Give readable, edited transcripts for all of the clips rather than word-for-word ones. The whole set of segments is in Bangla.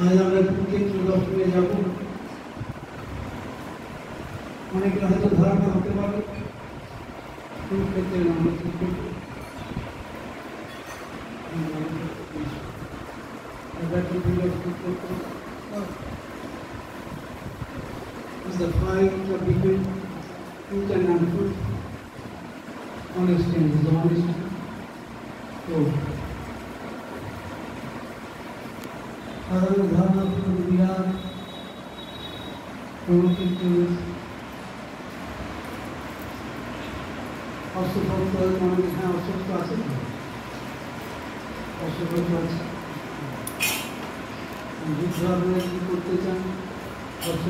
আজ আমরা কুরুক্ষেত্র দর্শনে যাব। অনেকে হয়তো ধারণা হতে পারে কুরুক্ষেত্রের নাম is the fight between truth and untruth, honesty and dishonesty. So, সাধারণ ধারণা বিরাট কুরুক্ষেত্র অস্ত্রপত্র মানে হ্যাঁ অস্ত্র আছে, অস্ত্রপত্র আছে, যুদ্ধ আপনারা কি করতে চান অস্ত্র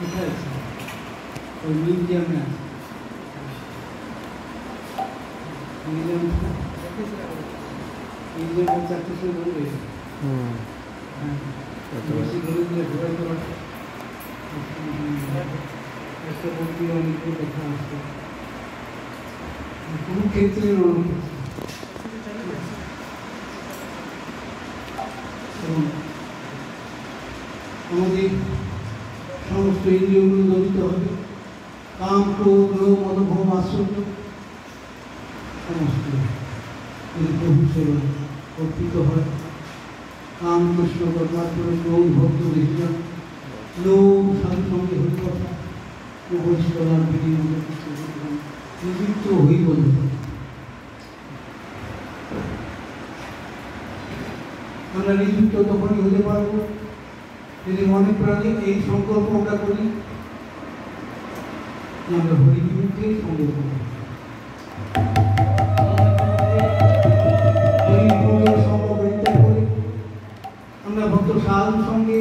কোথায় আছে? ওই মিউজিয়ামে আছে। মিউজিয়ামে 400 বলবে বেশি বলে দিলে ঘোরাই করা একটা বলতে অনেকগুলো দেখা আসছে কুরুক্ষেত্রের আমাদের সমস্ত ইন্দ্রিয়গুলো দমিত হবে। কাম ক্রোধ লোভ মদভোগ আশ্চর্য সমস্ত যদি প্রভু সেবা অর্পিত হয়, কাম কৃষ্ণ করবার করে ক্রোধ ভক্ত বেশিজন লোভ সাধু সঙ্গে হয়ে কথা বৈষ্ণবার বিনিময় নিযুক্ত হই বলতে আমরা নিযুক্ত তখনই হতে পারবো যদি মনে প্রাণে এই সংকল্প আমরা করি আমরা হরিবিমুখে সংকল্প করি, আমরা ভক্ত সাধুর সঙ্গে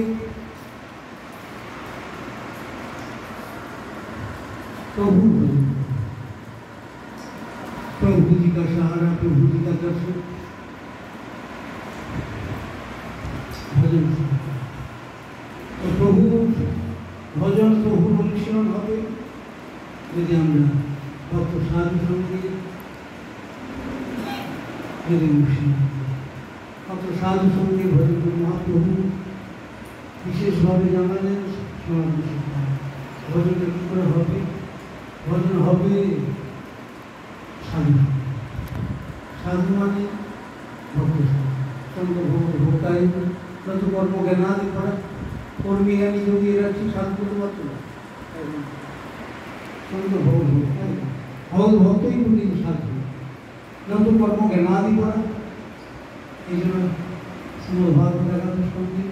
प्रभु जी का सहारा, प्रभु जी का दर्शन, भजन तो प्रभु भजन प्रभु अनुसरण হবে যদি আমরা ভক্ত সাধু সঙ্গে যদি ভক্ত সাধু সঙ্গে ভজন করি। মহাপ্রভু বিশেষভাবে জানালেন সমাজ ভজনটা কী করে হবে? ভজন হবে সাধু, সাধু মানে ভক্ত সাধু ভোক্তায় যত কর্ম জ্ঞানাদি করা কর্মী জ্ঞানী যদি এরা ঠিক সাধু করতে পারত না। ভগবত ভক্তই কিন্তু সাধু যত কর্ম জ্ঞানাদি করা। এই জন্য শ্রীমদ্ ভাগবত একাদশ স্কন্ধে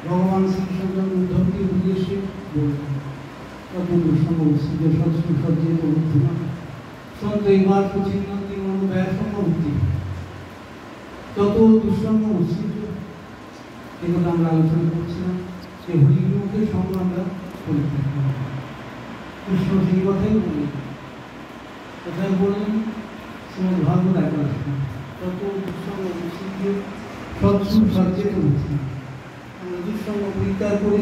ভগবান শ্রীকৃষ্ণ উদ্ধবকে উদ্দেশ্যে বলছেন তত দুঃসঙ্গ উচ্ছিত একথা আমরা আলোচনা করছিলাম। সে হরিগুলোকে সঙ্গ আমরা পরিত্যাগ করব। কৃষ্ণ সেই কথাই বললেন, কোথায় বললেন? শ্রীমদ্ ভাগবত একাদশ তত দুঃসঙ্গ উচ্ছিত সৎসুর সচেত উচ্ছিত। আমরা দুঃসঙ্গ পরিত্যাগ করে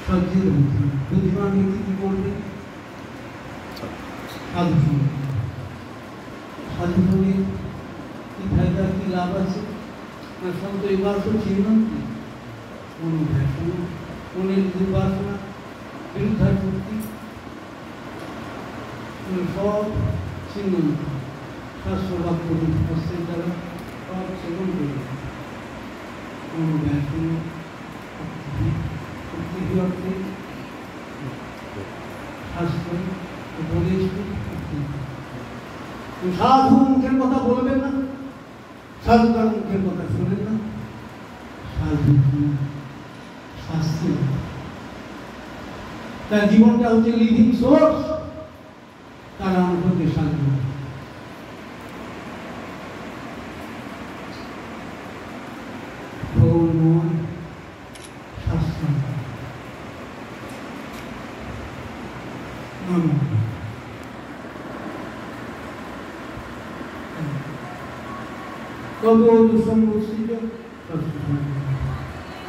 সজ্জিত বুদ্ধি বুদ্ধিমান ব্যক্তি কি করবে? সাধু সঙ্গে, সাধু সঙ্গে কি ফায়দা, কি লাভ আছে? না সন্ত এবার তো চিহ্নন্তি মনোবাসনা, মনের দুর্বাসনা বিরুদ্ধাশক্তি সব চিহ্নন্তি শাস্ত্র বাক্য হস্তের দ্বারা সব সেবন করবে। সাধু মুখের কথা বলবেন না, সাধু তার মুখের কথা শোনেন না। সাধু শাস্ত্র তার জীবনটা হচ্ছে লিভিং সোর্স, তার অনুভূতি সাধু। তবে দুঃসঙ্গ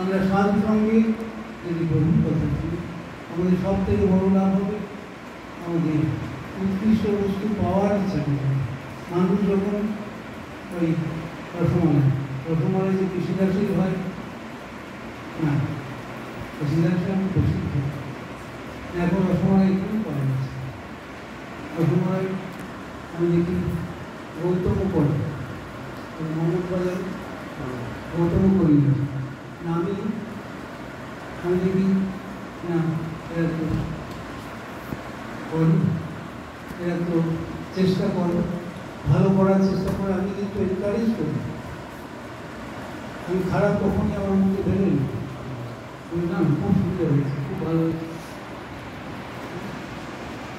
আমরা সাধু সঙ্গে যদি প্রভুর কথা শুনি, আমাদের সব থেকে বড় লাভ হবে, আমাদের উৎকৃষ্ট বস্তু পাওয়ার ইচ্ছা করবে। মানুষ যখন ওই রসমালাই যে কৃষিদাসের হয় না, কৃষিদাসে আমি প্রসিদ্ধ এখন রসমালাই এখানে পাওয়া যাচ্ছে। রসমালাই আমি দেখি গৌতম করে মোহাম্মদ বাজার গৌতম করি না, আমি দেখি না এরা তো করি, এরা তো চেষ্টা করে, ভালো করার চেষ্টা করে, আমি কিন্তু এনকারেজ করি। আমি খারাপ কখনই আমার মধ্যে বেরোই না, খুব সুন্দর হয়েছে, খুব ভালো হয়েছে।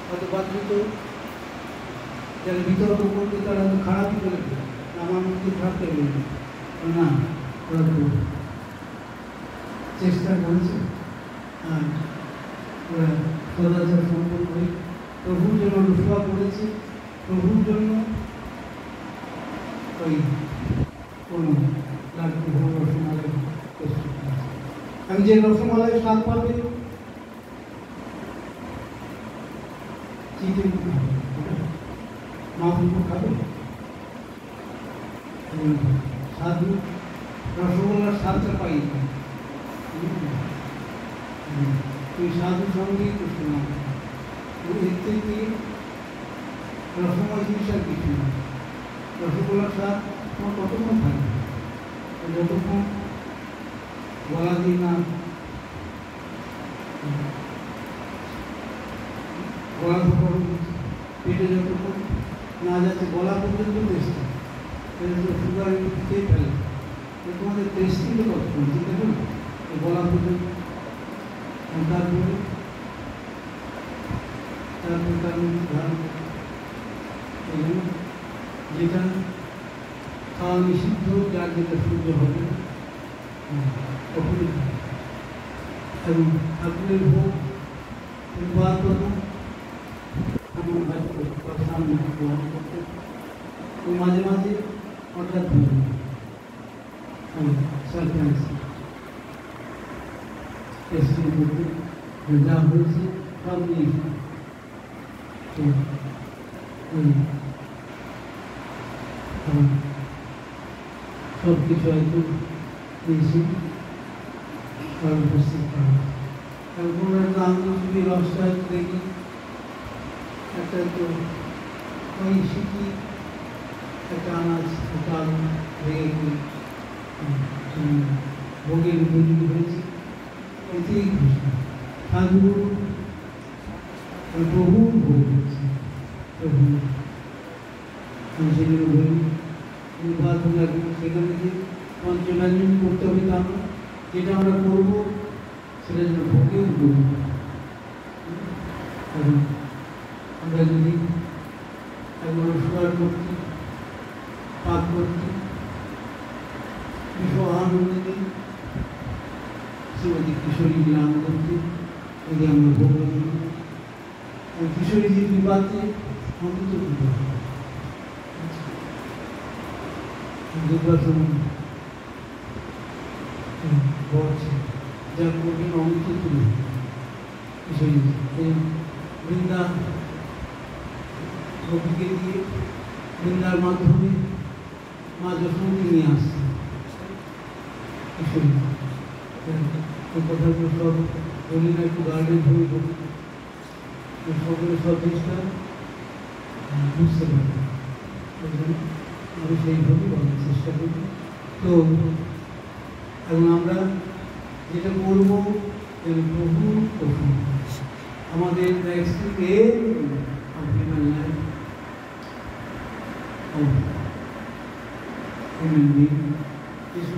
হয়তো বাধ্য যারা বিতর্ক করবে তারা তো খারাপই করে দেবে, আমার মধ্যে খারাপ লাগবে না, ওরা তো চেষ্টা করেছে আর ওরা সদাচার সম্পন্ন হয়ে প্রভুর জন্য রসুয়া করেছে, প্রভুর জন্য ওই কোনো লাড্ডু হোক রসমালাই প্রস্তুত করেছে। আমি যে রসমালাই স্বাদ পাবে চিকেন খাবে, মাংস খাবে, সাধু রসগোল্লার স্বাদটা পাই তুই সাধুর সঙ্গেই তো শোনা, এর থেকে রসময় জিনিস আর কিছু না। রসগোল্লার স্বাদ তোমার কতক্ষণ থাকবে, যতক্ষণ গলা দিয়ে না গলা ধোকার পেটে যতক্ষণ না যাচ্ছে গলা পর্যন্ত টেস্টি, সুগার খেয়ে ফেলে, তোমাদের টেস্টি তো কতক্ষণ ঠিক আছে না, গলা পর্যন্ত। তারপরে তার ধারণ যেটা খাওয়া নিষিদ্ধ, যার যেটা সহ্য হবে তখনই, এবং ঠাকুরের ভোগ পাওয়ার কথা সামনে গ্রহণ করতে, মাঝে মাঝে হঠাৎ টেস্টিং করতে যা হয়েছে সব নিয়ে সব কিছু হয়তো দিয়েছি উপস্থিত করা। এখন একটা আন্দোলনী রসটা হয়তো দেখি একটা তো ওই শিখি একটা আনাজ একটা আলু ভেঙে ভোগের উপযোগী হয়েছে, এতেই খুশি। সাধুগুরু বহু ভোগ হয়েছে, প্রভু সেগুলো বলি সেখানে যে পঞ্চব্যঞ্জন করতে হবে তা না, যেটা আমরা করবো সেটা যেন ভোগেও করব। আমরা যদি একবার রসগোল্লা করছি, পাক করছি, ভীষণ আনন্দ দিই, শ্রীমতী কিশোরী যে আনন্দ দিই, যদি আমরা ভোগ দিই, কিশোরী যে বিবাদে অন্তত দুর্গাসন বলছে যা করবেন অন্ত তুলে কিশোরী বৃন্দা গোপীকে দিয়ে বৃন্দার মাধ্যমে মা যশোমতি নিয়ে আসছে কিশোরী। এই কথাগুলো সব বলি না, একটু গার্ডেন হয়ে বলি, সকলে সব জিনিসটা বুঝতে পারবে, আমি সেইভাবে বলার চেষ্টা করি। তো এখন আমরা যেটা করবো প্রভু প্রভু আমাদের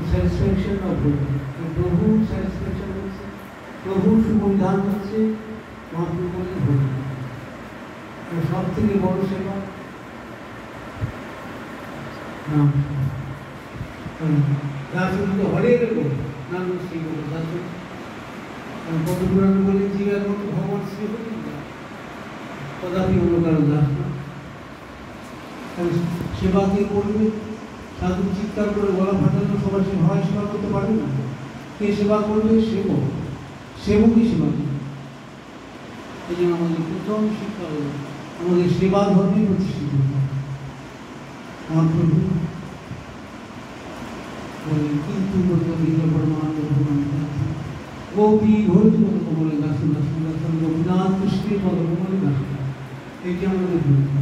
স্যাটিসফ্যাকশন অফ প্রভু স্যাটিসফ্যাকশন হচ্ছে, প্রভুর সুবিধান হচ্ছে মহাপ্রভুর ভোগ। সব থেকে বড় সেবা নাম দাসন তো হরে গেল নাম শ্রী বলে দাসন পদ্মপুরাণ বলে জীবের মতো ভগবান শ্রী হলে কদাপি অন্য কারো দাস না। সেবা কে করবে? সাধু চিৎকার করে গলা ফাটানো সবার সেবা করতে পারবে না। কে সেবা করবে? সেবক। সেবকই সেবা করে। এই জন্য আমাদের প্রথম শিক্ষা হল আমাদের সেবা ধর্মে প্রতিষ্ঠিত হতে হবে। আমার প্রভু বলেন কিন্তু গোপী ভর্তি কমলে দাসন দাসন দাসন গোপীনাথ কৃষ্ণের পদ কমলে দাসন, এটি আমাদের বলতে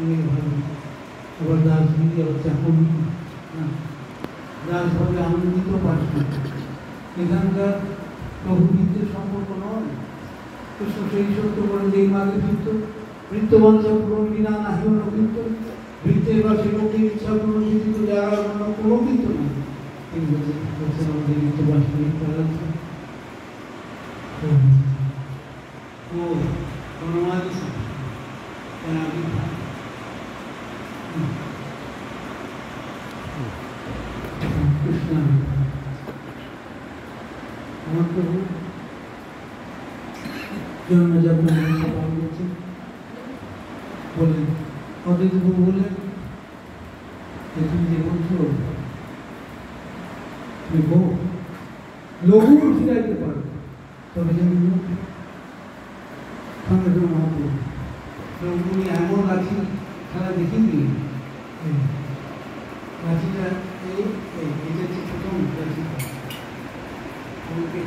অনেক ভালো। আবার দাসগিরি আবার চাকরি না, দাসভাবে আনন্দিত পাচ্ছি। এখানকার প্রভু বৃত্তের সম্পর্ক নয়। কৃষ্ণ সেই সত্য বলেন যে মাকে বৃত্ত বৃত্তবন্ধ পূরণ বিনা নাহি অন্য বৃত্ত, বৃত্তের বা সেবকের ইচ্ছা কোনো ব্যতীত যারা অন্য কোনো বৃত্ত নেই। তিনি বলছেন আমাদের বৃত্তবাসী তারা ধন্যবাদ কৃষ্ণ। আমার প্রভু জন্মযাপন বলেন অদ্বৈত প্রভু বলেন তুমি যে বলছো তুমি লঘু ফিরাইতে পারো, তবে যেন মহাপ্রভু উনি এমন লাঠি খেলা দেখিনি। লাঠিটা এটা হচ্ছে প্রথম লাঠিটা আমাকে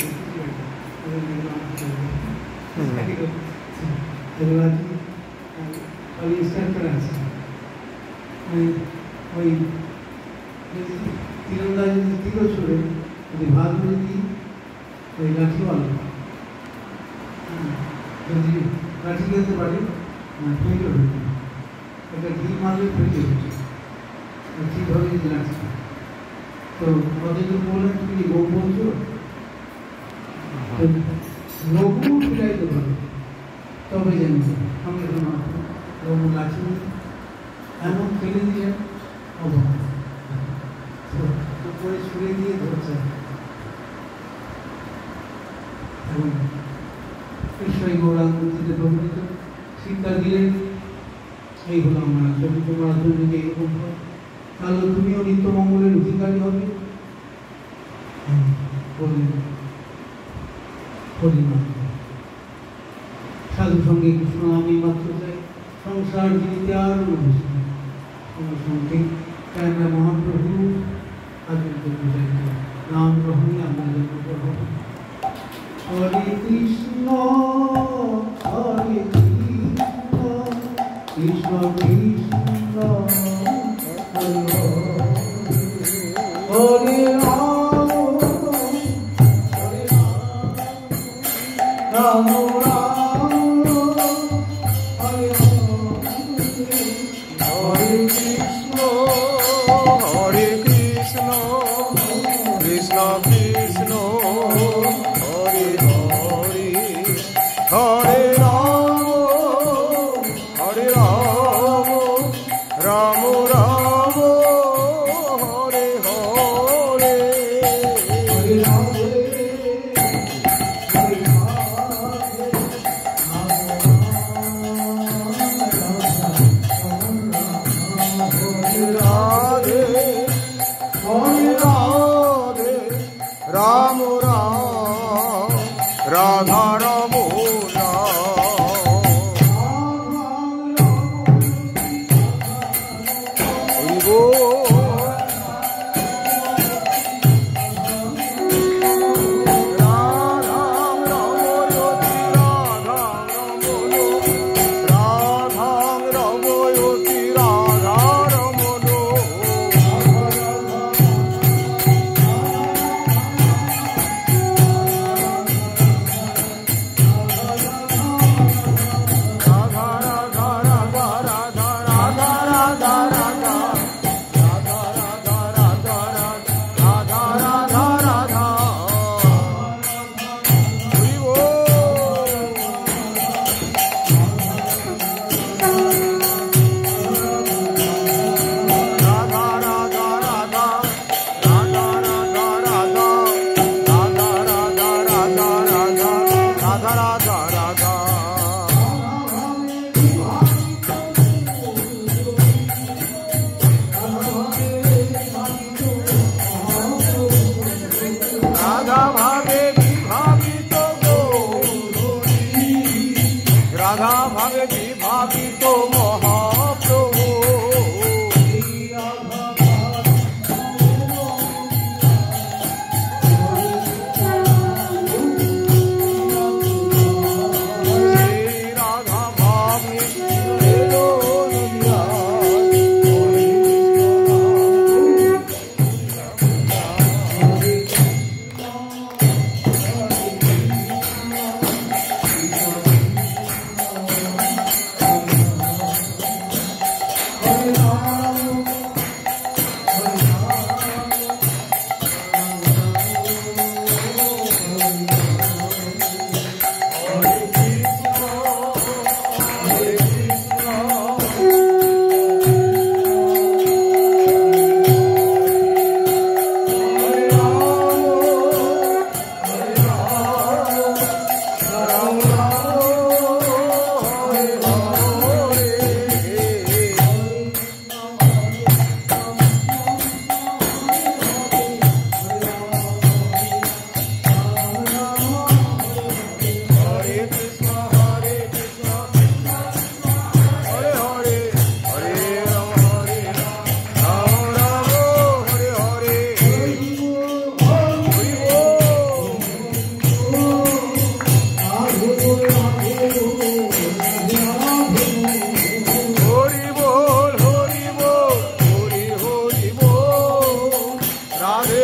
আছে ওই তীরন্দাজি তীর ছড়ে যদি ভাগ যদি ওই লাঠিওয়ালা যদি লাঠি খেলতে পারি ফেলে হইতে এটা ঘি মারলে ফেলে হচ্ছে ঠিকভাবে যদি লাঠি। তো কতজন বললেন তুমি গৌ বলছো লঘু ফিরাইতে পারো, তবে যেন সঙ্গে লঘু লাঠি এমন ফেলে দিয়ে অভাব উপরে ছুড়ে দিয়ে ধরছে। এবং কৃষ্ণই গৌরাঙ্গীতে প্রবৃত শিক্ষা দিলেন এই হলো আমরা যদি তোমার যদি এরকম হয় তাহলে তুমিও নিত্য মঙ্গলের অধিকারী হবে। বললেন হরিনাম সাধু সঙ্গে কৃষ্ণ আমি মাত্র চাই, সংসার জীবিতে আর সঙ্গে আমরা মহাপ্রভু নাম গ্রহণে আমাদের হবে। হরে কৃষ্ণ হরে কৃষ্ণ কৃষ্ণ কৃষ্ণ হরে রাম রাম রাম হরে হরে কৃষ্ণ হরে কৃষ্ণ কৃষ্ণ কৃষ্ণ হরে হরে হরে রাম রাম রাম হরে হরে রাধে হরে রাধে রাম রাম রাধা রমনা হরি বল। রাধা ভাবে বিভাবিত আমি তো মহাপ্রভু রাধে